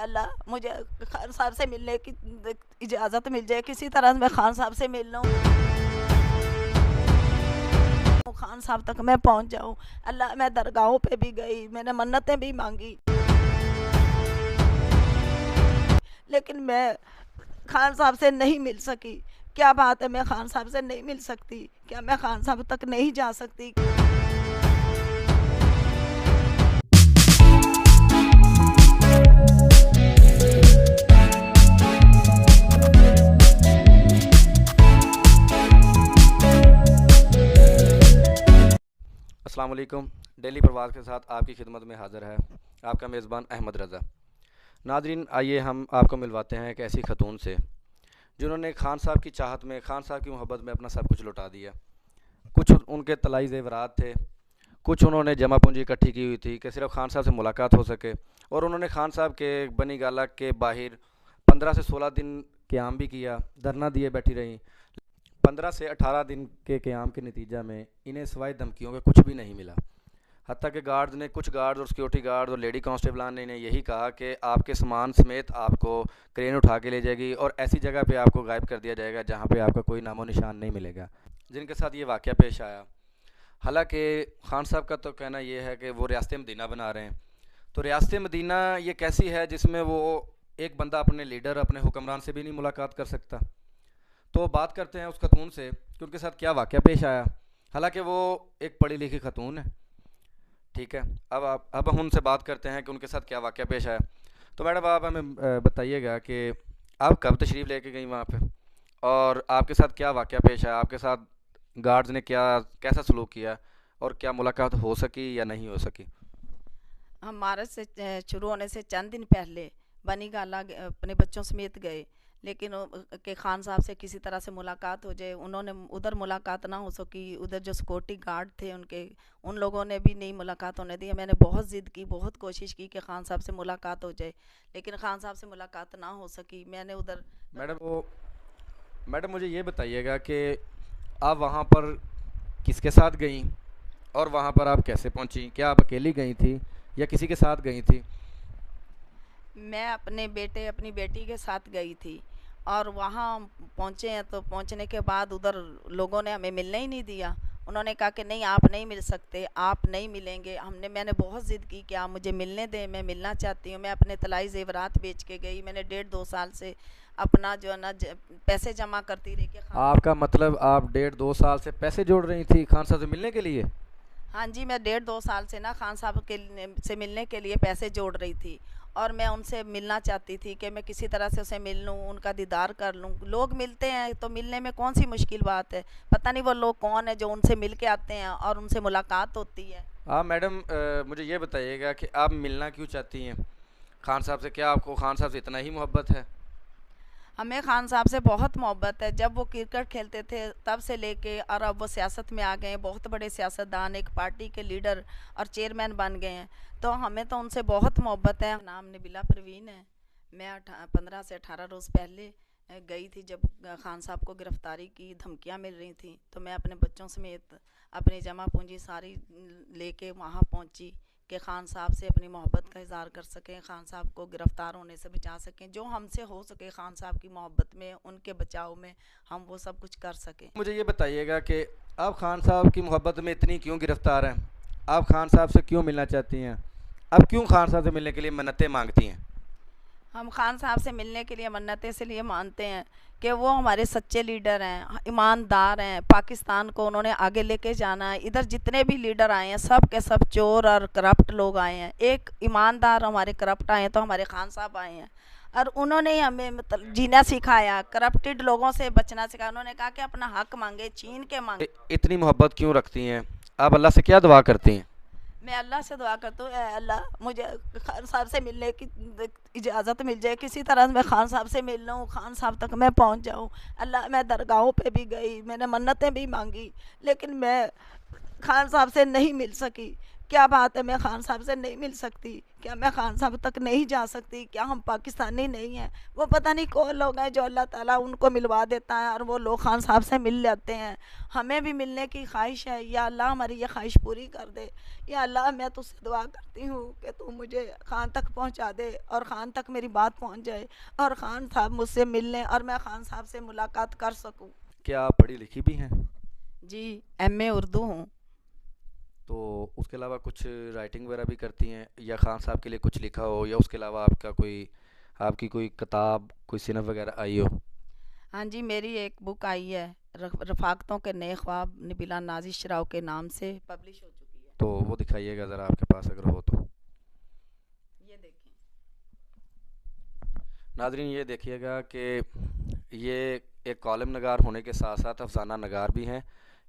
अल्लाह मुझे खान साहब से मिलने की इजाज़त मिल जाए, किसी तरह मैं खान साहब से मिल लूँ, खान साहब तक मैं पहुँच जाऊँ। अल्लाह मैं दरगाहों पे भी गई, मैंने मन्नतें भी मांगी, लेकिन मैं खान साहब से नहीं मिल सकी। क्या बात है, मैं खान साहब से नहीं मिल सकती? क्या मैं खान साहब तक नहीं जा सकती? अस्सलाम वालेकुम। डेली प्रवास के साथ आपकी खिदमत में हाज़िर है आपका मेज़बान अहमद रज़ा। नादरीन, आइए हम आपको मिलवाते हैं एक ऐसी खतून से जिन्होंने खान साहब की चाहत में, खान साहब की मोहब्बत में अपना सब कुछ लुटा दिया। कुछ उनके तलाई ज़ेवरात थे, कुछ उन्होंने जमा पूंजी इकट्ठी की हुई थी कि सिर्फ खान साहब से मुलाकात हो सके, और उन्होंने खान साहब के बनी गाला के बाहर 15 से 16 दिन क़याम भी किया, धरना दिए बैठी रहीं। 15 से 18 दिन के क़याम के नतीजा में इन्हें सिवाय धमकियों के कुछ भी नहीं मिला। हत्ता के गार्ड्स ने, कुछ गार्ड्स और सिक्योरिटी गार्ड्स और लेडी कांस्टेबलान ने इन्हें यही कहा कि आपके सामान समेत आपको क्रेन उठा के ले जाएगी और ऐसी जगह पे आपको गायब कर दिया जाएगा जहाँ पे आपका कोई नामो निशान नहीं मिलेगा। जिनके साथ ये वाक़या पेश आया। हालांकि खान साहब का तो कहना ये है कि वो रियासत मदीना बना रहे हैं। तो रियासत मदीना ये कैसी है जिसमें वो एक बंदा अपने लीडर, अपने हुक्मरान से भी नहीं मुलाकात कर सकता। तो बात करते हैं उस खतून से कि उनके साथ क्या वाक़या पेश आया। हालांकि वो एक पढ़ी लिखी खतून है, ठीक है। अब हम उनसे बात करते हैं कि उनके साथ क्या वाक़या पेश आया। तो मैडम, आप हमें बताइएगा कि आप कब तशरीफ़ लेके गई वहाँ पे और आपके साथ क्या वाक़या पेश आया, आपके साथ गार्ड्स ने कैसा सलूक किया और क्या मुलाकात हो सकी या नहीं हो सकी? हम मार्च से शुरू होने से चंद दिन पहले बनी गाला अपने बच्चों समेत गए, लेकिन के खान साहब से किसी तरह से मुलाकात हो जाए। उन्होंने उधर मुलाकात ना हो सकी, उधर जो सिक्योरिटी गार्ड थे उन लोगों ने भी नहीं मुलाकात होने दी। मैंने बहुत ज़िद की, बहुत कोशिश की कि खान साहब से मुलाकात हो जाए, लेकिन खान साहब से मुलाकात ना हो सकी। मैंने उधर मैडम मुझे ये बताइएगा कि आप वहाँ पर किसके साथ गई और वहाँ पर आप कैसे पहुँची? क्या आप अकेली गई थी या किसी के साथ गई थी? मैं अपने बेटे, अपनी बेटी के साथ गई थी, और वहाँ पहुँचे हैं तो पहुँचने के बाद उधर लोगों ने हमें मिलने ही नहीं दिया। उन्होंने कहा कि नहीं, आप नहीं मिल सकते, आप नहीं मिलेंगे। मैंने बहुत ज़िद की कि आप मुझे मिलने दें, मैं मिलना चाहती हूँ। मैं अपने तलाई ज़ेवरात बेच के गई। मैंने 1.5-2 साल से अपना जो है ना पैसे जमा करती रही कि आपका मतलब आप 1.5-2 साल से पैसे जोड़ रही थी खान साहब से मिलने के लिए? हाँ जी, मैं 1.5-2 साल से ना खान साहब से मिलने के लिए पैसे जोड़ रही थी, और मैं उनसे मिलना चाहती थी कि मैं किसी तरह से उसे मिल लूँ, उनका दीदार कर लूँ। लोग मिलते हैं तो मिलने में कौन सी मुश्किल बात है। पता नहीं वो लोग कौन है जो उनसे मिल के आते हैं और उनसे मुलाकात होती है। हाँ मैडम, मुझे ये बताइएगा कि आप मिलना क्यों चाहती हैं खान साहब से? क्या आपको खान साहब से इतना ही मोहब्बत है? हमें खान साहब से बहुत मोहब्बत है। जब वो क्रिकेट खेलते थे तब से लेके, और अब वो सियासत में आ गए हैं, बहुत बड़े सियासतदान, एक पार्टी के लीडर और चेयरमैन बन गए हैं, तो हमें तो उनसे बहुत मोहब्बत है। नाम नबीला परवीन है। मैं 15 से 18 रोज़ पहले गई थी जब खान साहब को गिरफ़्तारी की धमकियां मिल रही थी, तो मैं अपने बच्चों समेत अपनी जमा पूंजी सारी लेके वहाँ पहुँची कि खान साहब से अपनी मोहब्बत का इज़हार कर सकें, खान साहब को गिरफ़्तार होने से बचा सकें। जो हमसे हो सके खान साहब की मोहब्बत में, उनके बचाव में, हम वो सब कुछ कर सकें। मुझे ये बताइएगा कि आप खान साहब की मोहब्बत में इतनी क्यों गिरफ़्तार हैं? आप खान साहब से क्यों मिलना चाहती हैं? आप क्यों खान साहब से मिलने के लिए मन्नतें मांगती हैं? हम खान साहब से मिलने के लिए मन्नतें इसलिए मानते हैं कि वो हमारे सच्चे लीडर हैं, ईमानदार हैं। पाकिस्तान को उन्होंने आगे लेके जाना है। इधर जितने भी लीडर आए हैं सब के सब चोर और करप्ट लोग आए हैं। एक ईमानदार हमारे करप्ट आए हैं तो हमारे खान साहब आए हैं, और उन्होंने ही हमें मतलब जीना सिखाया, करप्टेड लोगों से बचना सिखाया। उन्होंने कहा कि अपना हक मांगे, छीन के मांगे। इतनी मोहब्बत क्यों रखती हैं? आप अल्लाह से क्या दुआ करती हैं? मैं अल्लाह से दुआ करती हूँ, अल्लाह मुझे खान साहब से मिलने की इजाज़त मिल जाए, किसी तरह मैं खान साहब से मिल लूँ, खान साहब तक मैं पहुँच जाऊँ। अल्लाह मैं दरगाहों पे भी गई, मैंने मन्नतें भी मांगी, लेकिन मैं खान साहब से नहीं मिल सकी। क्या बात है, मैं खान साहब से नहीं मिल सकती? क्या मैं खान साहब तक नहीं जा सकती? क्या हम पाकिस्तानी नहीं हैं? वो पता नहीं कौन लोग हैं जो अल्लाह ताला उनको मिलवा देता है और वो लोग खान साहब से मिल लेते हैं। हमें भी मिलने की ख्वाहिश है, या अल्लाह हमारी ये ख्वाहिश पूरी कर दे। या अल्लाह, मैं तुझसे दुआ करती हूँ कि तू मुझे खान तक पहुँचा दे और खान तक मेरी बात पहुँच जाए और खान साहब मुझसे मिल लें और मैं खान साहब से मुलाकात कर सकूँ। क्या आप पढ़ी लिखी भी हैं? जी, एमए उर्दू हूँ। तो उसके अलावा कुछ राइटिंग वगैरह भी करती हैं, या खान साहब के लिए कुछ लिखा हो, या उसके अलावा आपकी कोई किताब, कोई सिनफ वगैरह आई हो? हाँ जी, मेरी एक बुक आई है, रफ़ाकतों के नए ख्वाब, नबीला नाजिश राव के नाम से पब्लिश हो चुकी है। तो वो दिखाइएगा ज़रा, आपके पास अगर हो तो। ये देखें। नाजरीन, ये देखिएगा कि ये एक कॉलम नगार होने के साथ साथ अफसाना नगार भी हैं।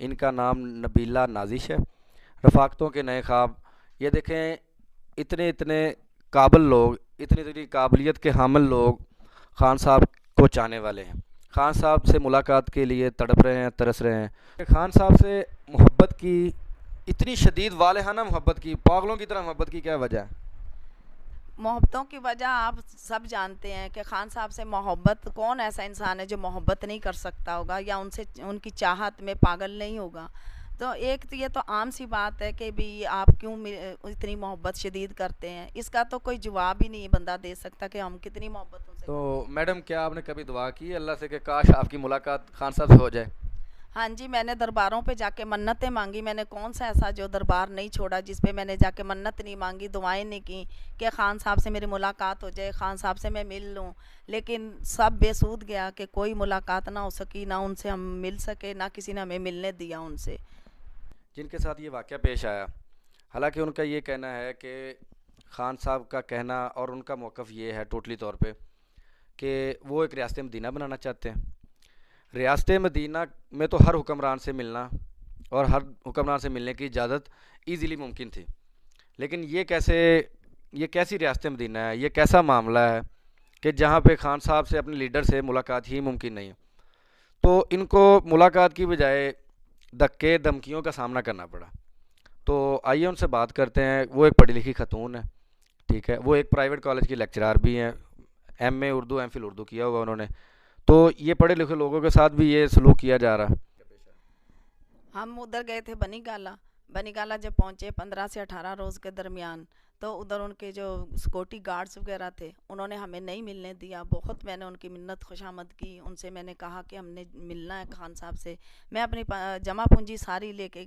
इनका नाम नबीला नाजिश है। रफ़ाकतों के नए ख्वाब। ये देखें, इतने इतने काबिल लोग, इतनी इतनी काबिलियत के हामिल लोग खान साहब को चाहने वाले हैं, खान साहब से मुलाकात के लिए तड़प रहे हैं, तरस रहे हैं। खान साहब से मोहब्बत की, इतनी शदीद वालेहाना मोहब्बत की, पागलों की तरह मोहब्बत की क्या वजह है? मोहब्बतों की वजह आप सब जानते हैं कि खान साहब से मोहब्बत, कौन ऐसा इंसान है जो मोहब्बत नहीं कर सकता होगा या उनसे उनकी चाहत में पागल नहीं होगा। तो एक तो ये तो आम सी बात है कि भी आप क्यों इतनी मोहब्बत शदीद करते हैं, इसका तो कोई जवाब ही नहीं बंदा दे सकता कि हम कितनी मोहब्बत उनसे तो करते हैं। मैडम, क्या आपने कभी दुआ की है अल्लाह से कि काश आपकी मुलाकात खान साहब से हो जाए? हाँ जी, मैंने दरबारों पे जाके मन्नतें मांगी। मैंने कौन सा ऐसा जो दरबार नहीं छोड़ा जिस पे मैंने जाके मन्नत नहीं मांगी, दुआएं नहीं की कि खान साहब से मेरी मुलाकात हो जाए, खान साहब से मैं मिल लूँ। लेकिन सब बेसूद गया कि कोई मुलाकात ना हो सकी, ना उनसे हम मिल सके, ना किसी ने हमें मिलने दिया उनसे। जिनके साथ ये वाक़या पेश आया, हालांकि उनका ये कहना है कि खान साहब का कहना और उनका मौक़िफ़ ये है टोटली तौर पे कि वो एक रियासत मदीना बनाना चाहते हैं। रियासत मदीना में तो हर हुक्मरान से मिलना और हर हुक्मरान से मिलने की इजाज़त ईज़िली मुमकिन थी, लेकिन ये कैसी रियासत मदीना है, ये कैसा मामला है कि जहाँ पे खान साहब से, अपने लीडर से मुलाकात ही मुमकिन नहीं है। तो इनको मुलाकात की बजाय धक्के धमकियों का सामना करना पड़ा। तो आइए उनसे बात करते हैं। वो एक पढ़ी लिखी खतून है, ठीक है, वो एक प्राइवेट कॉलेज की लेक्चरार भी हैं, एमए उर्दू, एमफिल उर्दू किया हुआ उन्होंने। तो ये पढ़े लिखे लोगों के साथ भी ये सलूक किया जा रहा है। हम उधर गए थे बनी गाला। बनी गाला जब पहुँचे 15 से 18 रोज़ के दरमियान, तो उधर उनके जो सिक्योरिटी गार्ड्स वगैरह थे उन्होंने हमें नहीं मिलने दिया। बहुत मैंने उनकी मिन्नत खुशामद की, उनसे मैंने कहा कि हमने मिलना है खान साहब से। मैं अपनी जमा पूंजी सारी लेके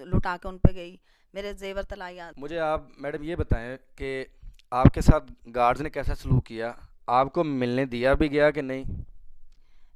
लुटा के उन पे गई, मेरे जेवर तलाया। मुझे आप मैडम ये बताएं कि आपके साथ गार्ड्स ने कैसा सलूक किया, आपको मिलने दिया भी गया कि नहीं?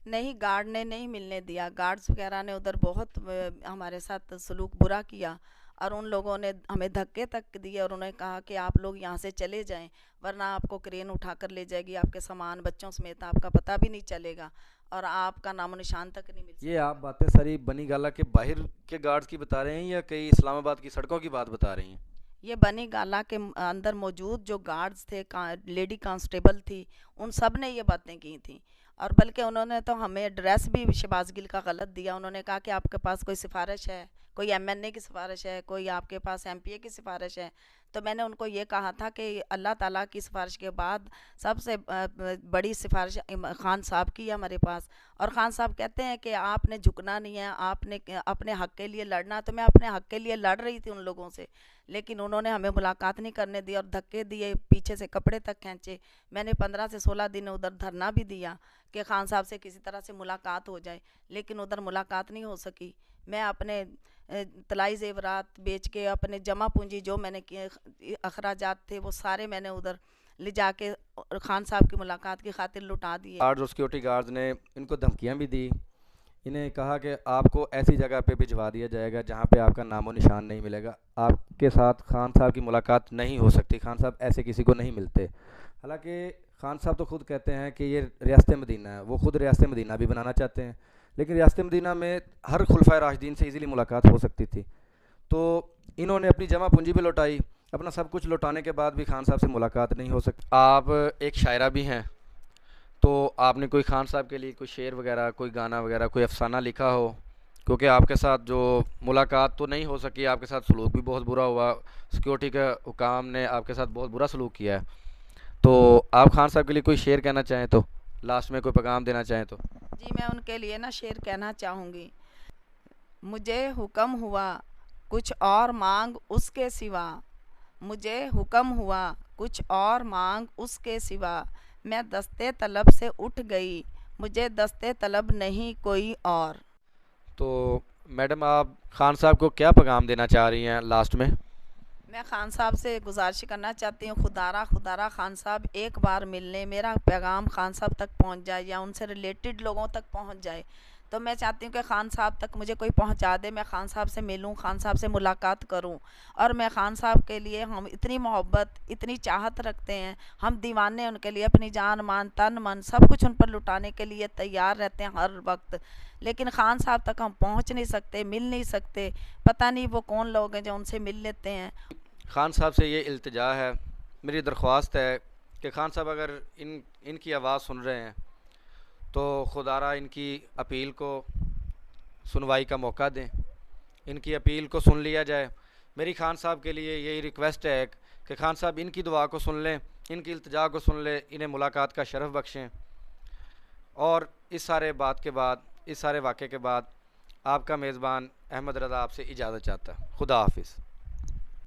नहीं, गार्ड ने नहीं मिलने दिया। गार्ड्स वगैरह ने उधर बहुत हमारे साथ सलूक बुरा किया और उन लोगों ने हमें धक्के तक दिए और उन्होंने कहा कि आप लोग यहाँ से चले जाएं, वरना आपको क्रेन उठाकर ले जाएगी, आपके सामान बच्चों समेत, आपका पता भी नहीं चलेगा और आपका नामो निशान तक नहीं मिल ये आप सकेगा। बातें सारी बनी गाला के बाहर के गार्ड्स की बता रहे हैं या कई इस्लामाबाद की सड़कों की बात बता रही हैं? ये बनी गाला के अंदर मौजूद जो गार्ड्स थे, लेडी कांस्टेबल थी, उन सब ने ये बातें की थी। और बल्कि उन्होंने तो हमें एड्रेस भी शहबाज गिल का गलत दिया। उन्होंने कहा कि आपके पास कोई सिफारिश है, कोई एमएनए की सिफारिश है, कोई आपके पास एमपीए की सिफारिश है। तो मैंने उनको ये कहा था कि अल्लाह ताला की सिफारिश के बाद सबसे बड़ी सिफारिश खान साहब की है हमारे पास। और खान साहब कहते हैं कि आपने झुकना नहीं है, आपने अपने हक़ के लिए लड़ना। तो मैं अपने हक़ के लिए लड़ रही थी उन लोगों से, लेकिन उन्होंने हमें मुलाकात नहीं करने दी और धक्के दिए, पीछे से कपड़े तक खींचे। मैंने 15 से 16 दिन उधर धरना भी दिया कि खान साहब से किसी तरह से मुलाकात हो जाए, लेकिन उधर मुलाकात नहीं हो सकी। मैं अपने तलाई ज़ेवरात बेच के, अपने जमा पूंजी जो मैंने अखराजात थे वो सारे मैंने उधर ले जाके और खान साहब की मुलाकात की खातिर लुटा दिए। गार्ड्स और सिक्योरिटी गार्ड्स ने इनको धमकियां भी दी। इन्हें कहा कि आपको ऐसी जगह पे भिजवा दिया जाएगा जहाँ पे आपका नामो निशान नहीं मिलेगा, आपके साथ खान साहब की मुलाकात नहीं हो सकती, खान साहब ऐसे किसी को नहीं मिलते। हालांकि खान साहब तो खुद कहते हैं कि ये रियासत मदीना है, वो खुद रियासत मदीना भी बनाना चाहते हैं, लेकिन रियासत मदीना में हर खुलफाए राशिदीन से इजीली मुलाकात हो सकती थी। तो इन्होंने अपनी जमा पूंजी भी लौटाई, अपना सब कुछ लौटाने के बाद भी खान साहब से मुलाकात नहीं हो सकती। आप एक शायरा भी हैं, तो आपने कोई खान साहब के लिए कोई शेर वगैरह, कोई गाना वगैरह, कोई अफसाना लिखा हो क्योंकि आपके साथ जो मुलाकात तो नहीं हो सकी, आपके साथ सलूक भी बहुत बुरा हुआ, सिक्योरिटी के हुकाम ने आपके साथ बहुत बुरा सलूक किया है। तो आप खान साहब के लिए कोई शेर कहना चाहें तो, लास्ट में कोई पैगाम देना चाहें तो। जी, मैं उनके लिए ना शेर कहना चाहूँगी। मुझे हुक्म हुआ कुछ और मांग उसके सिवा, मुझे हुक्म हुआ कुछ और मांग उसके सिवा, मैं दस्ते तलब से उठ गई, मुझे दस्ते तलब नहीं कोई और। तो मैडम, आप खान साहब को क्या पैगाम देना चाह रही हैं लास्ट में? मैं खान साहब से गुजारिश करना चाहती हूँ, खुदारा खुदारा खान साहब एक बार मिलने, मेरा पैगाम खान साहब तक पहुँच जाए या उनसे रिलेटेड लोगों तक पहुँच जाए। तो मैं चाहती हूँ कि खान साहब तक मुझे कोई पहुँचा दे, मैं खान साहब से मिलूँ, खान साहब से मुलाकात करूँ। और मैं खान साहब के लिए, हम इतनी मोहब्बत इतनी चाहत रखते हैं, हम दीवाने उनके लिए, अपनी जान मान तन मन सब कुछ उन पर लुटाने के लिए तैयार रहते हैं हर वक्त। लेकिन खान साहब तक हम पहुँच नहीं सकते, मिल नहीं सकते। पता नहीं वो कौन लोग हैं जो उनसे मिल लेते हैं। खान साहब से ये इल्तिजा है, मेरी दरख्वास्त है कि खान साहब अगर इनकी आवाज़ सुन रहे हैं तो खुदारा इनकी अपील को सुनवाई का मौका दें, इनकी अपील को सुन लिया जाए। मेरी खान साहब के लिए यही रिक्वेस्ट है कि खान साहब इनकी दुआ को सुन लें, इनकी इल्तिजा को सुन लें, इन्हें मुलाकात का शरफ़ बख्शें। और इस सारे बात के बाद, इस सारे वाक़े के बाद, आपका मेज़बान अहमद रज़ा आपसे इजाज़त चाहता है। खुदा हाफिज़।